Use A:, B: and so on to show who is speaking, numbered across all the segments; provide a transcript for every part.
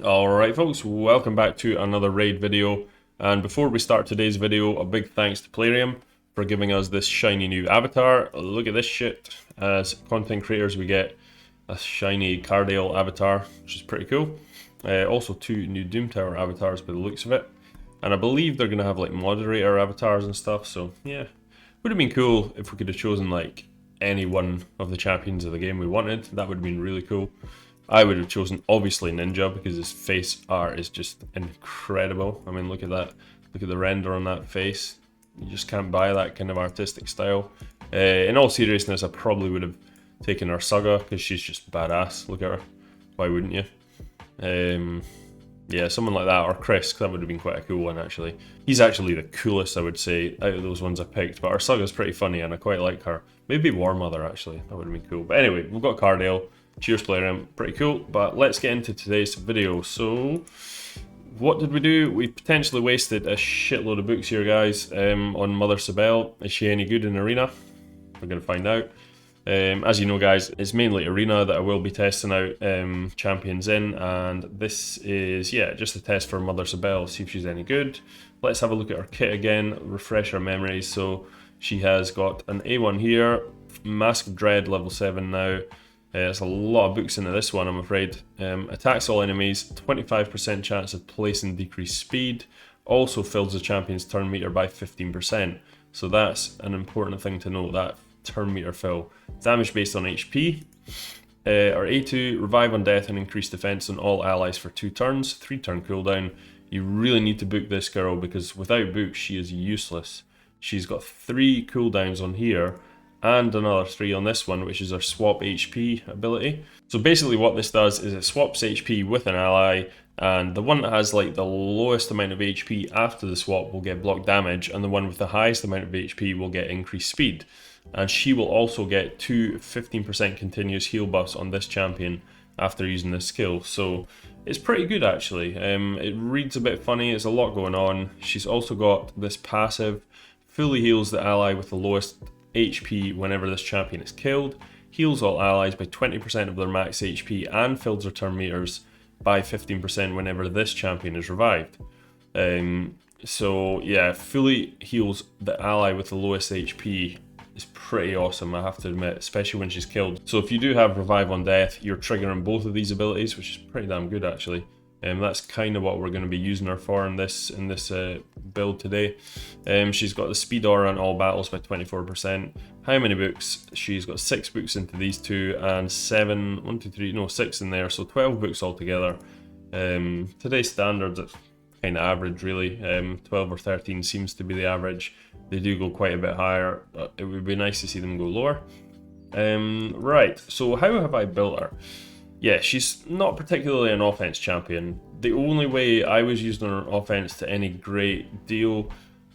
A: Alright folks, welcome back to another raid video, and before we start today's video, a big thanks to Plarium for giving us this shiny new avatar. Look at this shit. As content creators we get a shiny Cardale avatar, which is pretty cool. Also two new Doom Tower avatars by the looks of it, and I believe they're going to have like moderator avatars and stuff, so yeah. Would have been cool if we could have chosen like any one of the champions of the game we wanted. That would have been really cool. I would have chosen obviously Ninja because his face art is just incredible. I mean, look at that. Look at the render on that face. You just can't buy that kind of artistic style. In all seriousness, I probably would have taken our Saga because she's just badass. Look at her. Why wouldn't you? Yeah, someone like that, or Chris, that would have been quite a cool one actually. He's actually the coolest, I would say, out of those ones I picked, but our Saga's pretty funny and I quite like her. Maybe War Mother actually, that would have been cool. But anyway, we've got Cardale. Cheers Plarium, pretty cool, but let's get into today's video. So, what did we do? We potentially wasted a shitload of books here, guys, on Mother Cybele. Is she any good in Arena? We're going to find out. As you know, guys, it's mainly Arena that I will be testing out champions in, and this is, yeah, just a test for Mother Cybele, see if she's any good. Let's have a look at her kit again, refresh our memories. So, she has got an A1 here, Mask of Dread, level 7 now. There's a lot of books into this one, I'm afraid. Attacks all enemies, 25% chance of placing decreased speed. Also fills the champion's turn meter by 15%. So that's an important thing to note, that turn meter fill. Damage based on HP. Our A2, revive on death and increase defense on all allies for 2 turns, 3 turn cooldown. You really need to book this girl because without books she is useless. She's got 3 cooldowns on here, and another 3 on this one, which is our swap HP ability. So basically what this does is it swaps HP with an ally, and the one that has like the lowest amount of HP after the swap will get block damage, and the one with the highest amount of HP will get increased speed. And she will also get 2 15% continuous heal buffs on this champion after using this skill. So it's pretty good actually. It reads a bit funny, there's a lot going on. She's also got this passive, fully heals the ally with the lowest HP whenever this champion is killed, heals all allies by 20% of their max HP, and fills their turn meters by 15% whenever this champion is revived. So yeah, fully heals the ally with the lowest HP is pretty awesome, I have to admit, especially when she's killed. So if you do have revive on death, you're triggering both of these abilities, which is pretty damn good actually. That's kind of what we're going to be using her for in this build today. She's got the speed aura on all battles by 24%. How many books? She's got 6 books into these two and 6 in there, so 12 books altogether. Today's standards, it's kind of average really. 12 or 13 seems to be the average. They do go quite a bit higher, but it would be nice to see them go lower. Right, so how have I built her? Yeah, she's not particularly an offense champion. The only way I was using her offense to any great deal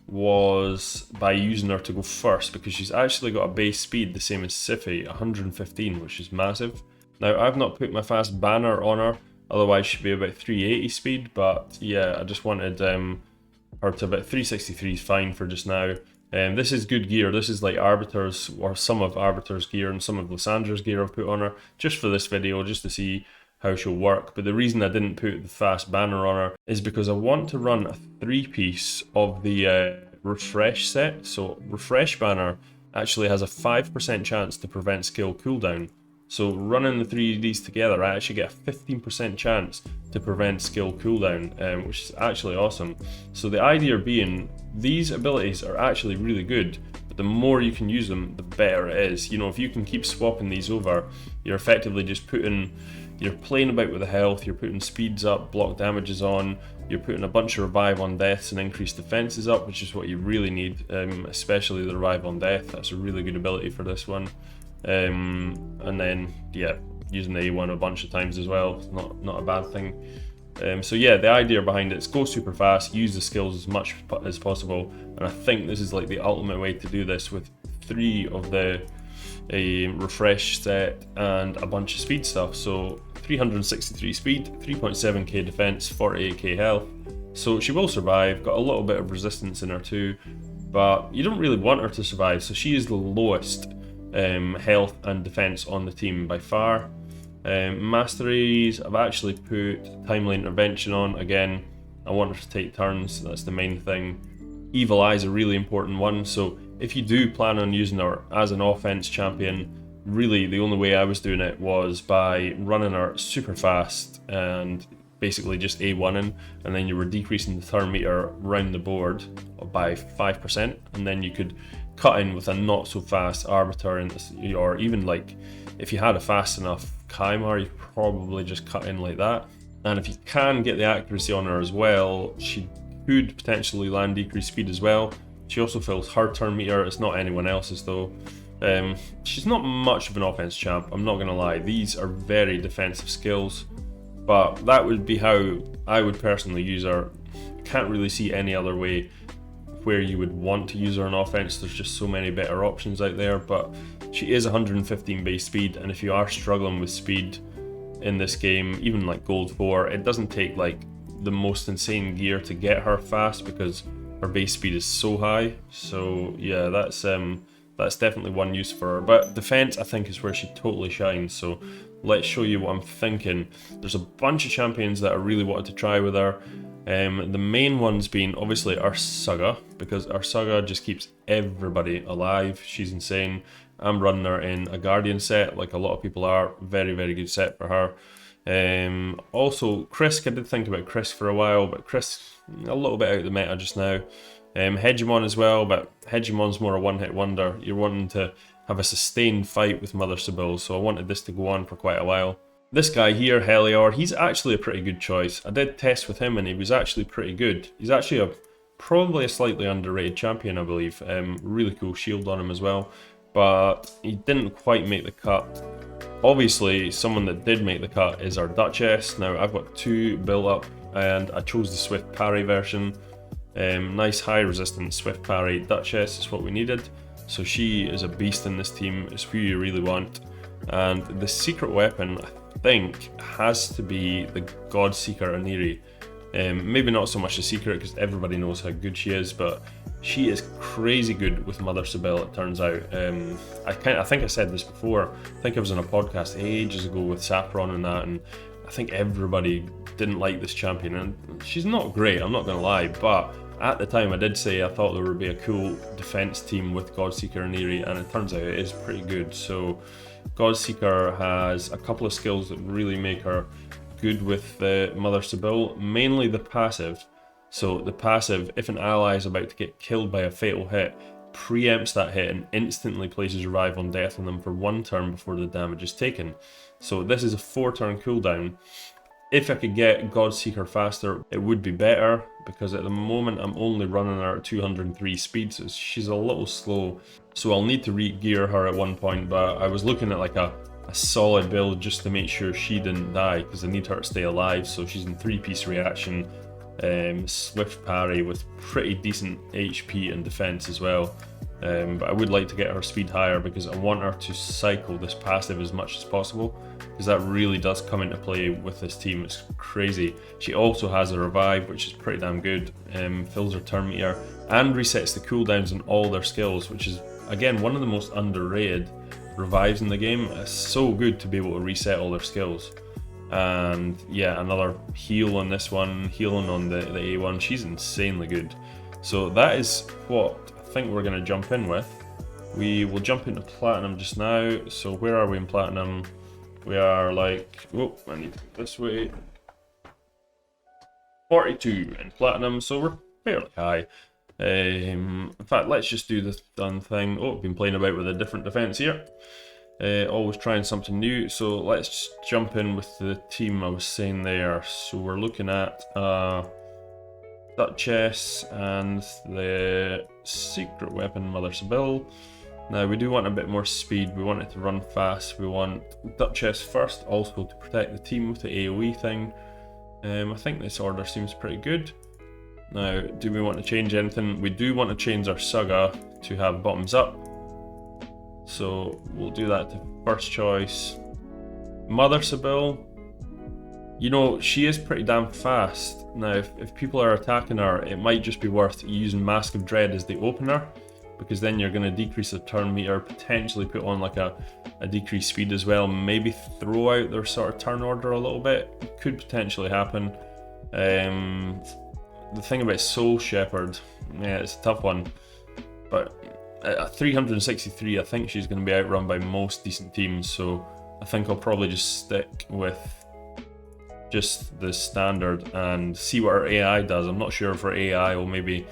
A: was by using her to go first, because she's actually got a base speed the same as Siphi, 115, which is massive. Now, I've not put my fast banner on her, otherwise she'd be about 380 speed, but yeah, I just wanted her to about 363 is fine for just now. This is good gear. This is like Arbiter's, or some of Arbiter's gear and some of Lysandra's gear I've put on her just for this video, just to see how she'll work. But the reason I didn't put the fast banner on her is because I want to run a 3-piece of the refresh set. So refresh banner actually has a 5% chance to prevent skill cooldown. So running the 3 of these together, I actually get a 15% chance to prevent skill cooldown, which is actually awesome. So the idea being, these abilities are actually really good, but the more you can use them, the better it is. You know, if you can keep swapping these over, you're effectively just you're playing about with the health, you're putting speeds up, block damages on, you're putting a bunch of revive on deaths and increased defenses up, which is what you really need, especially the revive on death. That's a really good ability for this one. And then yeah, using the A1 a bunch of times as well, it's not a bad thing. So yeah, the idea behind it is go super fast, use the skills as much as possible, and I think this is like the ultimate way to do this with 3 of the refresh set and a bunch of speed stuff. So 363 speed, 3.7k defense, 48k health. So she will survive, got a little bit of resistance in her too, but you don't really want her to survive, so she is the lowest health and defense on the team by far. Masteries, I've actually put timely intervention on. Again, I want her to take turns, that's the main thing. Evil Eye is a really important one, so if you do plan on using her as an offense champion, really the only way I was doing it was by running her super fast and basically just A1ing, and then you were decreasing the turn meter around the board by 5%, and then you could cut in with a not so fast Arbiter, or even like if you had a fast enough Kymar, you could probably just cut in like that. And if you can get the accuracy on her as well, she could potentially land decreased speed as well. She also fills her turn meter, it's not anyone else's though. She's not much of an offense champ, I'm not gonna lie. These are very defensive skills, but that would be how I would personally use her. Can't really see any other way where you would want to use her on offense. There's just so many better options out there, but she is 115 base speed, and if you are struggling with speed in this game, even like gold 4, it doesn't take like the most insane gear to get her fast because her base speed is so high. So yeah, that's definitely one use for her. But defense, I think, is where she totally shines. So let's show you what I'm thinking. There's a bunch of champions that I really wanted to try with her. The main ones being obviously Ursaga, because Ursaga just keeps everybody alive. She's insane. I'm running her in a Guardian set, like a lot of people are. Very, very good set for her. Also, Krisk, I did think about Krisk for a while, but Krisk a little bit out of the meta just now. Hegemon as well, but Hegemon's more a one-hit wonder. You're wanting to have a sustained fight with Mother Cybele, so I wanted this to go on for quite a while. This guy here, Helior, he's actually a pretty good choice. I did test with him and he was actually pretty good. He's actually probably a slightly underrated champion, I believe. Really cool shield on him as well, but he didn't quite make the cut. Obviously, someone that did make the cut is our Duchess. Now, I've got 2 built up and I chose the Swift Parry version. Nice high resistance Swift Parry Duchess is what we needed. So she is a beast in this team, it's who you really want. And the secret weapon, I think, has to be the Godseeker Aniri. Maybe not so much the secret because everybody knows how good she is, but she is crazy good with Mother Cybele, it turns out. I think I said this before. I think I was on a podcast ages ago with Saffron and that, and I think everybody didn't like this champion. And she's not great, I'm not going to lie, but at the time I did say I thought there would be a cool defense team with Godseeker Aniri, and it turns out it is pretty good. So Godseeker has a couple of skills that really make her good with Mother Cybele, mainly the passive. So the passive, if an ally is about to get killed by a fatal hit, preempts that hit and instantly places Revive on death on them for 1 turn before the damage is taken. So this is a 4-turn cooldown. If I could get Godseeker faster, it would be better, because at the moment I'm only running her at 203 speed, so she's a little slow. So I'll need to re-gear her at one point, but I was looking at like a solid build just to make sure she didn't die, because I need her to stay alive. So she's in 3-piece reaction, Swift Parry with pretty decent HP and defense as well. But I would like to get her speed higher because I want her to cycle this passive as much as possible, because that really does come into play with this team. It's crazy. She also has a revive, which is pretty damn good, fills her turn meter and resets the cooldowns on all their skills, which is again one of the most underrated revives in the game. It's so good to be able to reset all their skills. And yeah, another heal on this one, healing on the A1. She's insanely good. So that is what I think we're going to jump in with. We will jump into Platinum just now. So where are we in Platinum? We are like, oh, I need to go this way. 42 in Platinum, so we're fairly high. In fact, let's just do this done thing. Oh, I've been playing about with a different defense here. Always trying something new, so let's just jump in with the team I was saying there. So we're looking at Duchess and the secret weapon Mother Cybele. Now we do want a bit more speed, we want it to run fast, we want Duchess first, also to protect the team with the AoE thing. I think this order seems pretty good. Now, do we want to change anything? We do want to change our Saga to have bottoms up. So we'll do that to first choice. Mother Cybele, you know, she is pretty damn fast. Now, if people are attacking her, it might just be worth using Mask of Dread as the opener. because then you're going to decrease the turn meter, potentially put on like a decreased speed as well, maybe throw out their sort of turn order a little bit. It could potentially happen. The thing about Soul Shepherd, yeah, it's a tough one, but at 363, I think she's going to be outrun by most decent teams, so I think I'll probably just stick with just the standard and see what her AI does. I'm not sure if her AI will maybe,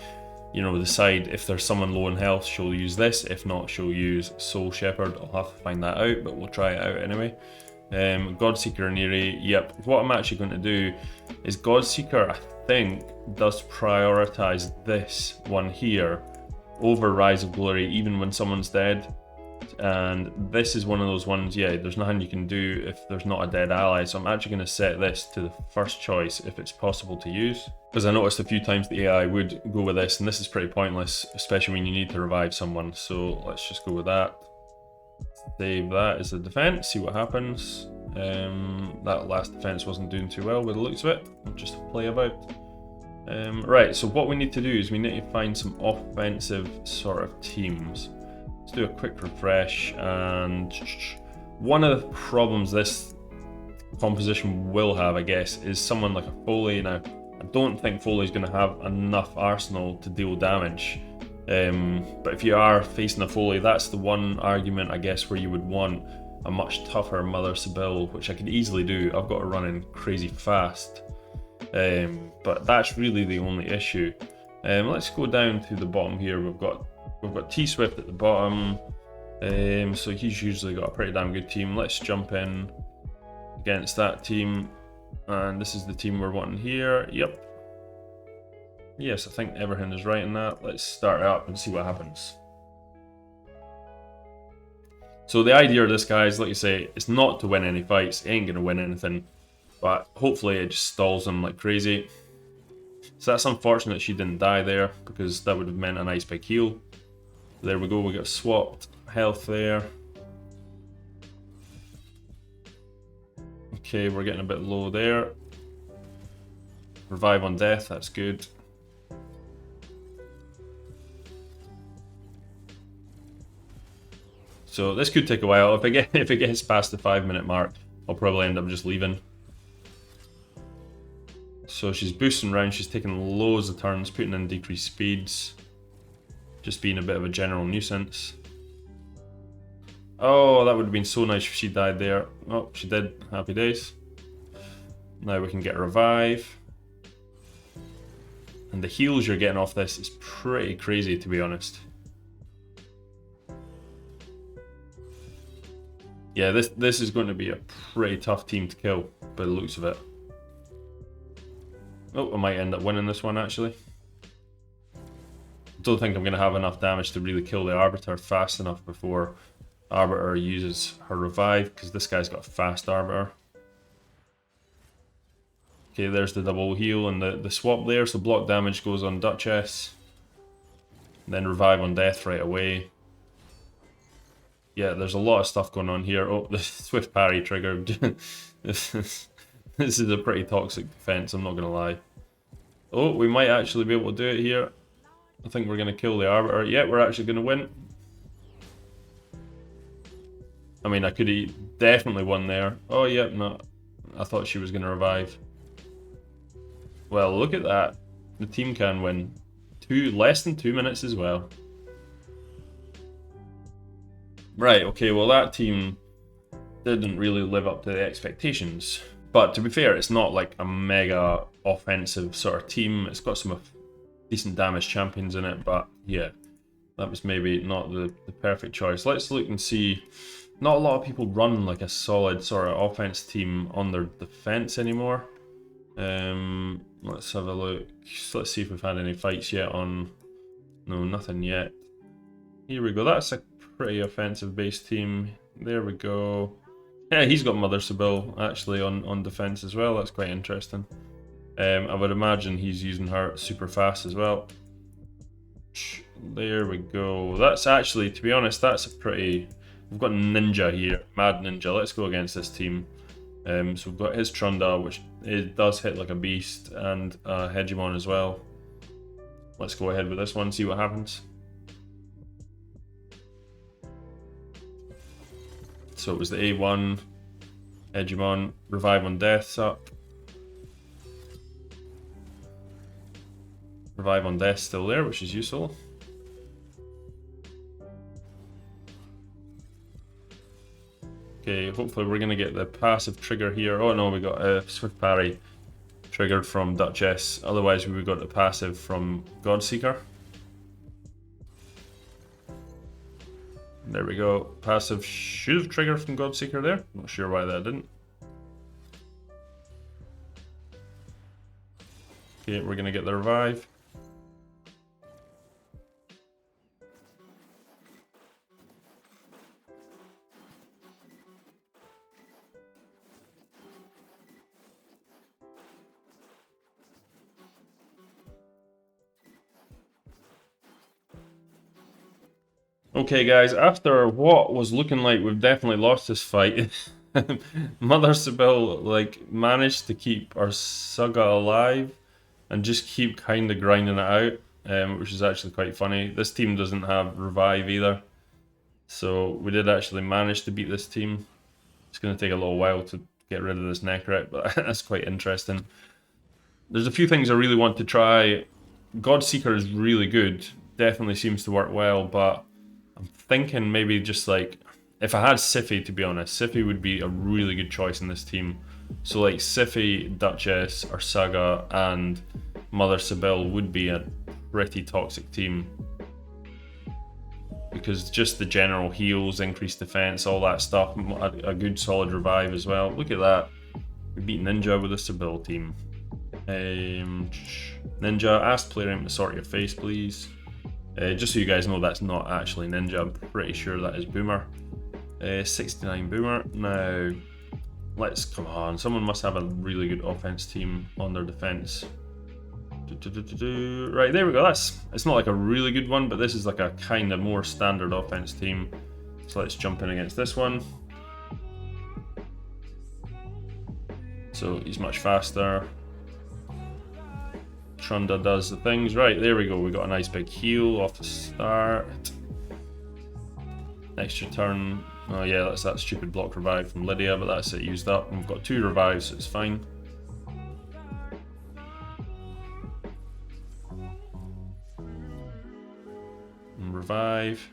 A: you know, decide if there's someone low in health, she'll use this. If not, she'll use Soul Shepherd. I'll have to find that out, but we'll try it out anyway. Godseeker and Eerie, yep. What I'm actually going to do is Godseeker, I think, does prioritize this one here over Rise of Glory, even when someone's dead. And this is one of those ones, yeah, there's nothing you can do if there's not a dead ally, so I'm actually going to set this to the first choice if it's possible to use, because I noticed a few times the AI would go with this, and this is pretty pointless, especially when you need to revive someone. So let's just go with that. Save that as a defense, see what happens. That last defense wasn't doing too well with the looks of it. We'll just play about. Right, so what we need to do is we need to find some offensive sort of teams. Let's do a quick refresh, and one of the problems this composition will have, I guess, is someone like a Foley. Now, I don't think Foley's going to have enough arsenal to deal damage, but if you are facing a Foley, that's the one argument, I guess, where you would want a much tougher Mother Cybele, which I could easily do. I've got to run in crazy fast, but that's really the only issue. Let's go down to the bottom here. We've got T-Swift at the bottom, so he's usually got a pretty damn good team. Let's jump in against that team, and this is the team we're wanting here. Yep. Yes, I think everything is right in that. Let's start it up and see what happens. So the idea of this guy is, like you say, it's not to win any fights. He ain't going to win anything, but hopefully it just stalls him like crazy. So that's unfortunate she didn't die there, because that would have meant an ice spike heal. There we go, we got swapped health there. Okay, we're getting a bit low there. Revive on death, that's good. So this could take a while. If it gets past the 5-minute mark, I'll probably end up just leaving. So she's boosting around, she's taking loads of turns, putting in decreased speeds. Just being a bit of a general nuisance. Oh, that would have been so nice if she died there. Oh, she did. Happy days. Now we can get a revive. And the heals you're getting off this is pretty crazy, to be honest. Yeah, this is going to be a pretty tough team to kill, by the looks of it. Oh, I might end up winning this one, actually. Don't think I'm going to have enough damage to really kill the Arbiter fast enough before Arbiter uses her revive, because this guy's got a fast Arbiter. Okay, there's the double heal and the swap there, so block damage goes on Duchess. Then revive on death right away. Yeah, there's a lot of stuff going on here. Oh, the swift parry triggered. This is a pretty toxic defense, I'm not going to lie. Oh, we might actually be able to do it here. I think we're going to kill the Arbiter. Yeah, we're actually going to win. I mean, I could have definitely won there. Oh, yeah, no. I thought she was going to revive. Well, look at that. The team can win. Less than 2 minutes as well. Right, okay, well that team didn't really live up to the expectations. But to be fair, it's not like a mega offensive sort of team. It's got some decent damage champions in it, but yeah, that was maybe not the perfect choice. Let's look and see. Not a lot of people run like a solid sort of offense team on their defense anymore. Let's have a look. Let's see if we've had any fights yet on... No, nothing yet. Here we go. That's a pretty offensive based team. There we go. Yeah, he's got Mother Cybele actually on defense as well. That's quite interesting. I would imagine he's using her super fast as well. There we go. That's actually, to be honest, that's a pretty... We've got Ninja here, Mad Ninja. Let's go against this team. So we've got his Trunda, which it does hit like a beast, and Hegemon as well. Let's go ahead with this one, see what happens. So it was the A1, Hegemon, Revive on Death's up. Revive on Death still there, which is useful. Okay, hopefully we're gonna get the passive trigger here. Oh no, we got a Swift Parry triggered from Duchess. Otherwise we would got the passive from Godseeker. There we go. Passive should have triggered from Godseeker there. Not sure why that didn't. Okay, we're gonna get the revive. Okay guys, after what was looking like we've definitely lost this fight, Mother Cybele like managed to keep our Saga alive and just keep kind of grinding it out, which is actually quite funny. This team doesn't have revive either, so we did actually manage to beat this team. It's going to take a little while to get rid of this Necret, but that's quite interesting. There's a few things I really want to try. Godseeker is really good, definitely seems to work well, but I'm thinking maybe just like, if I had Siphi, to be honest, Siphi would be a really good choice in this team. So like Siphi, Duchess, or Saga, and Mother Cybele would be a pretty toxic team. Because just the general heals, increased defense, all that stuff, a good solid revive as well. Look at that. We beat Ninja with the Cybele team. Ninja, ask Plarium to sort your face, please. Just so you guys know, that's not actually Ninja. I'm pretty sure that is Boomer. 69 Boomer. Now, come on. Someone must have a really good offense team on their defense. Right, there we go. It's not like a really good one, but this is like a kind of more standard offense team. So let's jump in against this one. So he's much faster. Trunda does the things. Right, there we go. We got a nice big heal off the start. Extra turn. Oh yeah, that's that stupid block revive from Lydia, but that's it used up. And we've got 2 revives, so it's fine. And revive.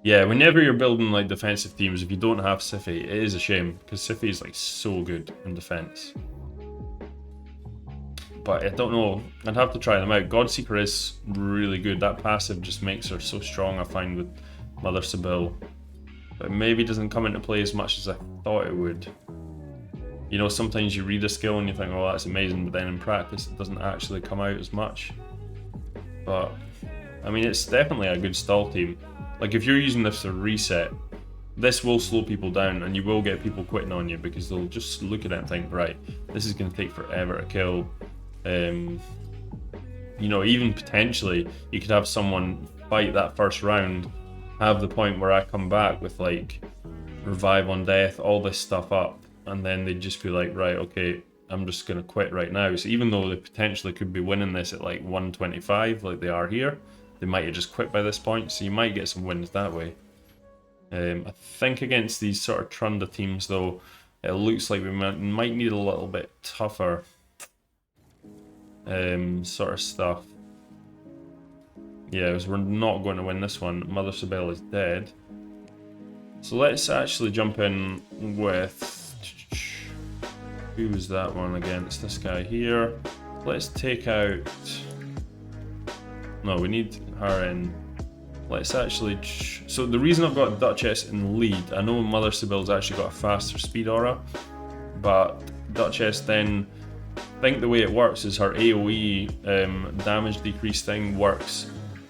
A: Yeah, whenever you're building like defensive teams, if you don't have Siphi, it is a shame, because Siphi is like so good in defense. But I don't know, I'd have to try them out. Godseeker is really good. That passive just makes her so strong, I find, with Mother Cybele. But maybe doesn't come into play as much as I thought it would. You know, sometimes you read a skill and you think, oh, that's amazing, but then in practice it doesn't actually come out as much. But, I mean, it's definitely a good stall team. Like, if you're using this to reset, this will slow people down and you will get people quitting on you because they'll just look at it and think, right, this is going to take forever to kill. You know, even potentially, you could have someone fight that first round, have the point where I come back with, like, revive on death, all this stuff up, and then they'd just be like, right, okay, I'm just going to quit right now. So even though they potentially could be winning this at, like, 125, like they are here, they might have just quit by this point, so you might get some wins that way. I think against these sort of Trunda teams, though, it looks like we might need a little bit tougher sort of stuff. Yeah, because we're not going to win this one. Mother Cybele is dead. So let's actually jump in with... Who was that one against? This guy here. Let's take out... No, we need her in. Let's actually... So the reason I've got Duchess in lead, I know Mother Cybele's actually got a faster speed aura, but Duchess then... I think the way it works is her AoE damage decrease thing works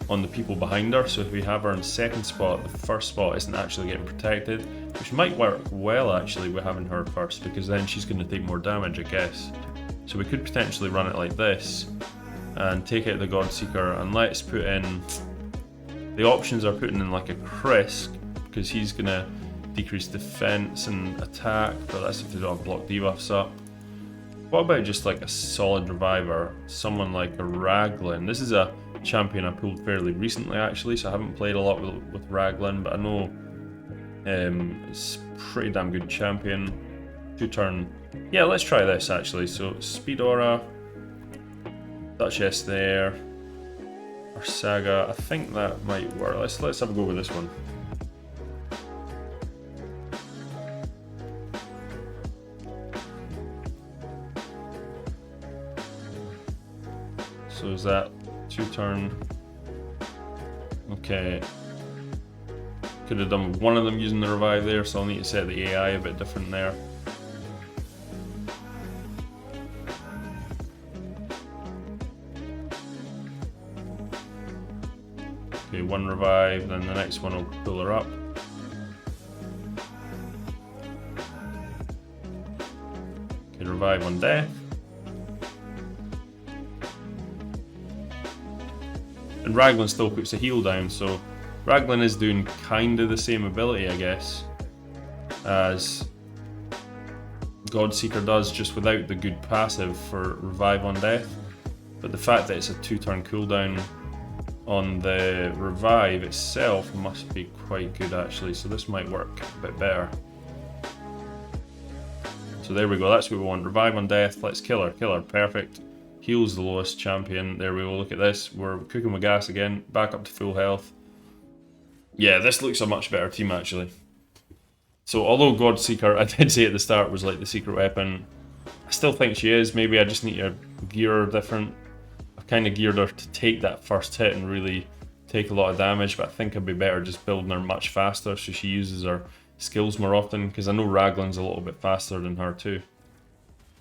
A: on the people behind her. So if we have her in second spot, the first spot isn't actually getting protected, which might work well actually with having her first, because then she's going to take more damage, I guess. So we could potentially run it like this and take out the Godseeker, and let's put in... The options are putting in like a Krisk, because he's going to decrease defense and attack, but that's if they don't have block debuffs up. What about just like a solid reviver? Someone like a Raglan. This is a champion I pulled fairly recently actually, so I haven't played a lot with Raglan, but I know it's pretty damn good champion. 2-turn. Yeah, let's try this actually. So Speed Aura, Duchess there, or Saga. I think that might work. Let's have a go with this one. So is that 2-turn? Okay. Could have done one of them using the revive there, so I'll need to set the AI a bit different there. Okay, one revive, then the next one will pull her up. Okay, revive on death. And Raglan still puts the heal down, so Raglan is doing kind of the same ability, I guess, as Godseeker does, just without the good passive for revive on death. But the fact that it's a 2-turn cooldown on the revive itself must be quite good actually, so this might work a bit better. So there we go, that's what we want. Revive on death, let's kill her, perfect. Heals the lowest champion, there we go, look at this. We're cooking with gas again, back up to full health. Yeah, this looks a much better team actually. So although Godseeker, I did say at the start, was like the secret weapon, I still think she is. Maybe I just need to gear her different. I've kind of geared her to take that first hit and really take a lot of damage, but I think it'd be better just building her much faster so she uses her skills more often, because I know Raglan's a little bit faster than her too.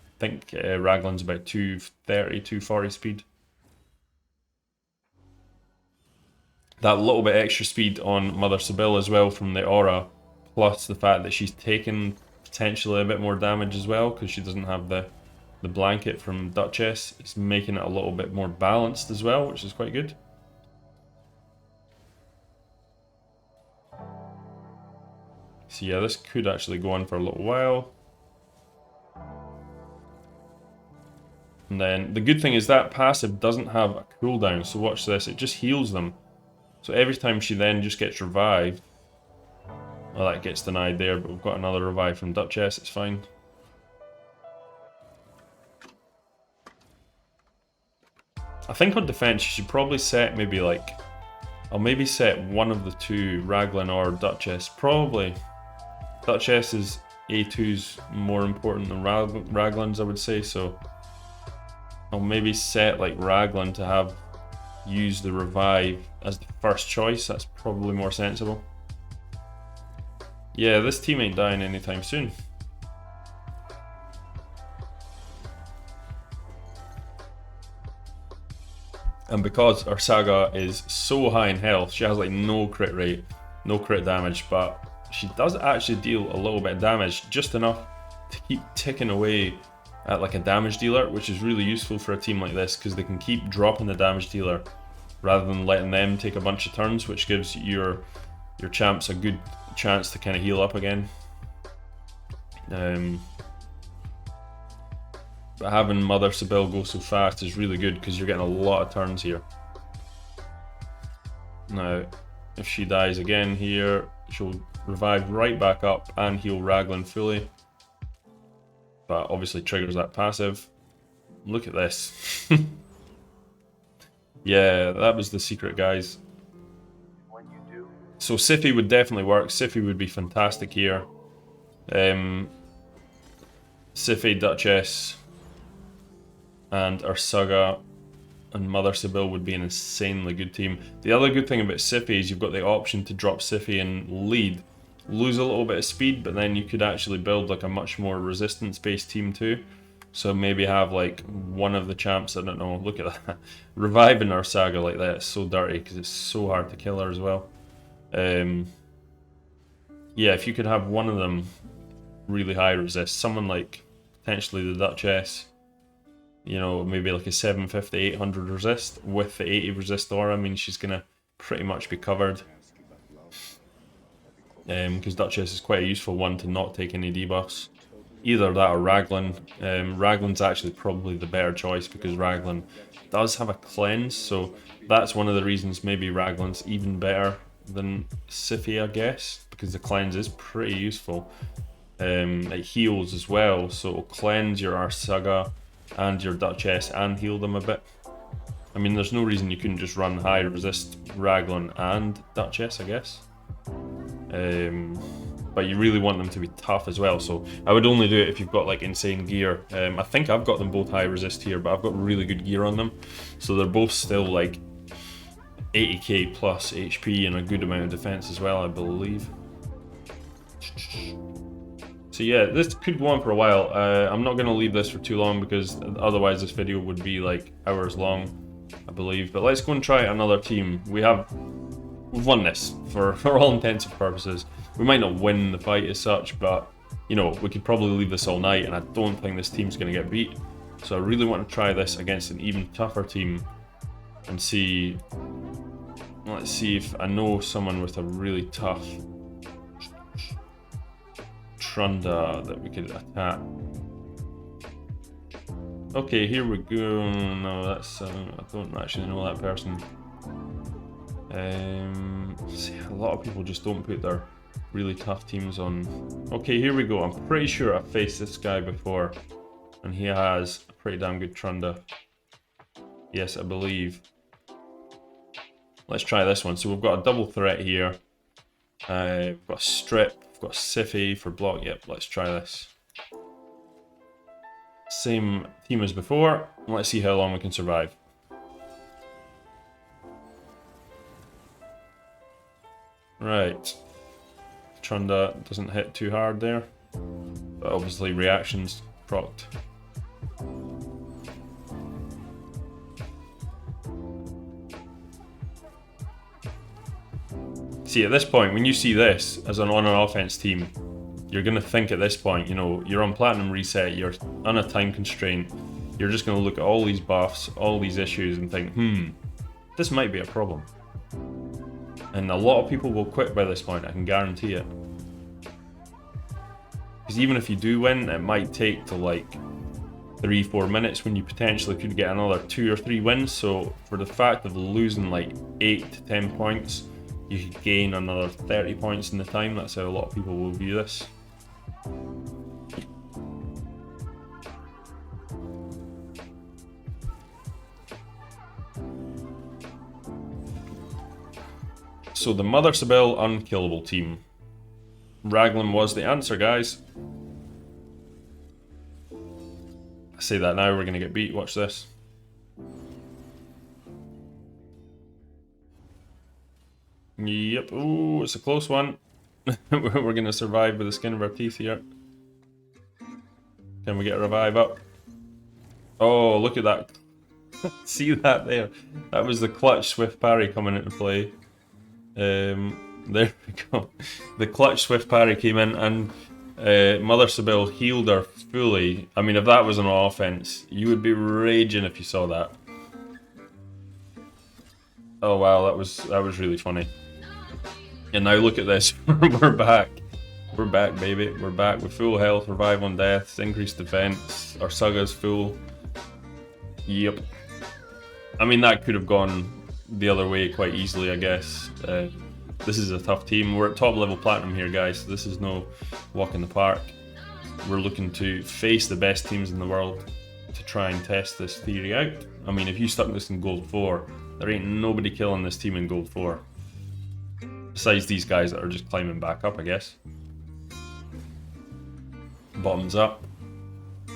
A: I think Raglan's about 230, 240 speed. That little bit extra speed on Mother Cybele as well from the aura, plus the fact that she's taken potentially a bit more damage as well because she doesn't have the blanket from Duchess. It's making it a little bit more balanced as well, which is quite good. So yeah, this could actually go on for a little while. And then the good thing is that passive doesn't have a cooldown, so watch this, it just heals them. So every time she then just gets revived, well, that gets denied there, but we've got another revive from Duchess, it's fine. I think on defense you should probably set maybe like, I'll maybe set one of the two, Raglan or Duchess. Probably Duchess's A2's more important than Raglan's, I would say, so I'll maybe set like Raglan to have use the revive as the first choice. That's probably more sensible. Yeah, this team ain't dying anytime soon. And because our Saga is so high in health, she has like no crit rate, no crit damage, but she does actually deal a little bit of damage, just enough to keep ticking away at like a damage dealer, which is really useful for a team like this because they can keep dropping the damage dealer rather than letting them take a bunch of turns, which gives your champs a good chance to kind of heal up again. But having Mother Cybele go so fast is really good because you're getting a lot of turns here. Now, if she dies again here, she'll revive right back up and heal Raglan fully. But obviously triggers that passive. Look at this. Yeah, that was the secret, guys. So Siphi would definitely work. Siphi would be fantastic here. Siphi, Duchess, and Saga and Mother Cybele would be an insanely good team. The other good thing about Siphi is you've got the option to drop Siphi and lead. Lose a little bit of speed, but then you could actually build like a much more resistance-based team too. So maybe have like one of the champs, I don't know, look at that. Reviving our Saga like that is so dirty because it's so hard to kill her as well. Yeah, if you could have one of them really high resist, someone like potentially the Duchess, you know, maybe like a 750, 800 resist with the 80 resist aura, I mean she's gonna pretty much be covered. Because Duchess is quite a useful one to not take any debuffs. Either that or Raglan. Raglan's actually probably the better choice because Raglan does have a cleanse, so that's one of the reasons maybe Raglan's even better than Siphi, I guess, because the cleanse is pretty useful. It heals as well, so it'll cleanse your Arsaga and your Duchess and heal them a bit. I mean, there's no reason you couldn't just run high resist Raglan and Duchess, I guess. But you really want them to be tough as well, so I would only do it if you've got like insane gear. I think I've got them both high resist here, but I've got really good gear on them, so they're both still like 80k plus HP and a good amount of defense as well, I believe. So yeah, this could go on for a while. I'm not going to leave this for too long because otherwise this video would be like hours long, I believe. But let's go and try another team. We've won this for all intents and purposes. We might not win the fight as such, but you know, we could probably leave this all night and I don't think this team's going to get beat. So I really want to try this against an even tougher team and see. Let's see if I know someone with a really tough Trunda that we could attack. Okay, here we go. No, that's I don't actually know that person. See, a lot of people just don't put their really tough teams on. Okay, here we go. I'm pretty sure I've faced this guy before, and he has a pretty damn good Trunda. Yes, I believe. Let's try this one. So we've got a double threat here. We've got a strip. We've got a Siphi for block. Yep, let's try this. Same team as before. Let's see how long we can survive. Right. Trunda doesn't hit too hard there, but obviously reactions procced. See, at this point, when you see this as an on and offense team, you're going to think at this point, you know, you're on platinum reset, you're on a time constraint, you're just going to look at all these buffs, all these issues and think, this might be a problem. And a lot of people will quit by this point, I can guarantee it. Because even if you do win, it might take to like 3-4 minutes when you potentially could get another 2 or 3 wins. So for the fact of losing like 8 to 10 points, you could gain another 30 points in the time. That's how a lot of people will view this. So the Mother Cybele unkillable team. Raglan was the answer, guys. I say that now, we're going to get beat. Watch this. Yep. Ooh, it's a close one. We're going to survive with the skin of our teeth here. Can we get a revive up? Oh, look at that. See that there? That was the clutch swift parry coming into play. There we go. The clutch swift parry came in and Mother Cybele healed her fully. I mean, if that was an offense, you would be raging if you saw that. Oh wow, that was really funny. And now look at this. We're back. We're back, baby. We're back with full health, revive on deaths, increased defense. Our Saga's full. Yep. I mean, that could have gone the other way quite easily, I guess. This is a tough team. We're at top level platinum here, guys. So this is no walk in the park. We're looking to face the best teams in the world to try and test this theory out. I mean, if you stuck this in Gold 4, there ain't nobody killing this team in Gold 4. Besides these guys that are just climbing back up, I guess. Bottoms up. I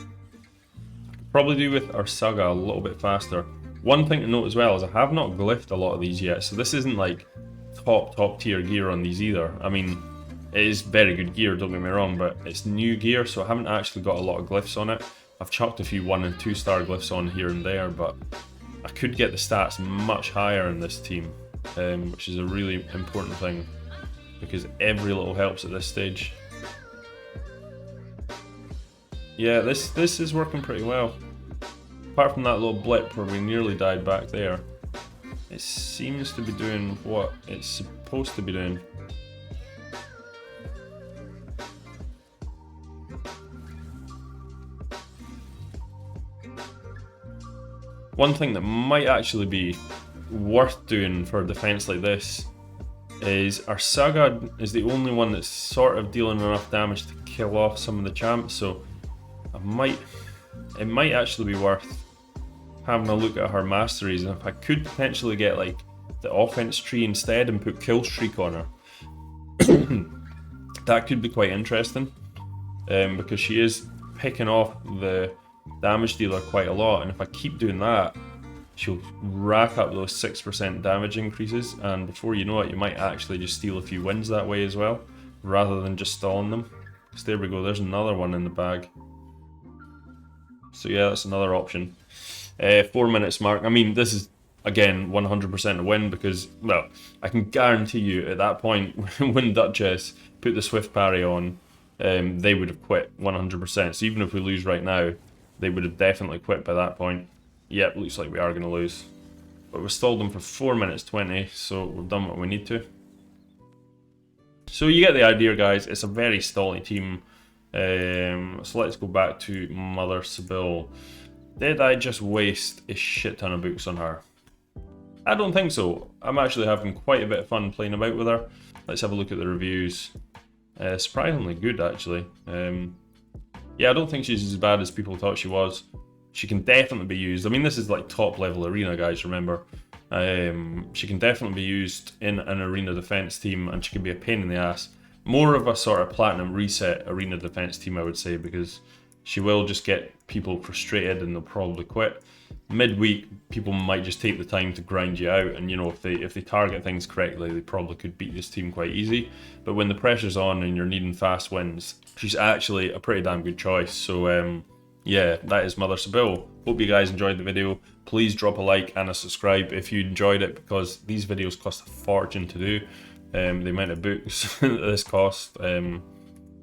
A: could probably do with our Saga a little bit faster. One thing to note as well is I have not glyphed a lot of these yet, so this isn't like top tier gear on these either. I mean, it is very good gear, don't get me wrong, but it's new gear, so I haven't actually got a lot of glyphs on it. I've chucked a few 1 and 2 star glyphs on here and there, but I could get the stats much higher in this team, which is a really important thing, because every little helps at this stage. Yeah, this is working pretty well. Apart from that little blip where we nearly died back there, it seems to be doing what it's supposed to be doing. One thing that might actually be worth doing for a defense like this is our Saga is the only one that's sort of dealing enough damage to kill off some of the champs, so it might actually be worth having a look at her masteries, and if I could potentially get like the offense tree instead and put kill streak on her, that could be quite interesting, because she is picking off the damage dealer quite a lot, and if I keep doing that, she'll rack up those 6% damage increases, and before you know it, you might actually just steal a few wins that way as well, rather than just stalling them. So there we go, there's another one in the bag. So yeah, that's another option. 4 minutes mark, I mean, this is, again, 100% a win because, well, I can guarantee you at that point, when Duchess put the Swift parry on, they would have quit 100%. So even if we lose right now, they would have definitely quit by that point. Yep, looks like we are going to lose. But we stalled them for 4 minutes 20, so we've done what we need to. So you get the idea, guys. It's a very stally team. So let's go back to Mother Cybele. Did I just waste a shit ton of books on her? I don't think so. I'm actually having quite a bit of fun playing about with her. Let's have a look at the reviews. Surprisingly good, actually. Yeah, I don't think she's as bad as people thought she was. She can definitely be used. I mean, this is like top level arena, guys, remember. She can definitely be used in an arena defense team, and she can be a pain in the ass. More of a sort of platinum reset arena defense team, I would say, because she will just get people frustrated and they'll probably quit. Midweek, people might just take the time to grind you out, and you know, if they target things correctly, they probably could beat this team quite easy. But when the pressure's on and you're needing fast wins, she's actually a pretty damn good choice. So yeah, that is Mother Cybele. Hope you guys enjoyed the video. Please drop a like and a subscribe if you enjoyed it, because these videos cost a fortune to do. The amount of books that this cost, yeah,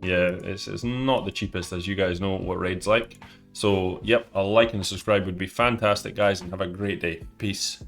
A: it's not the cheapest, as you guys know what raid's like. So yep, a like and a subscribe would be fantastic, guys, and have a great day. Peace.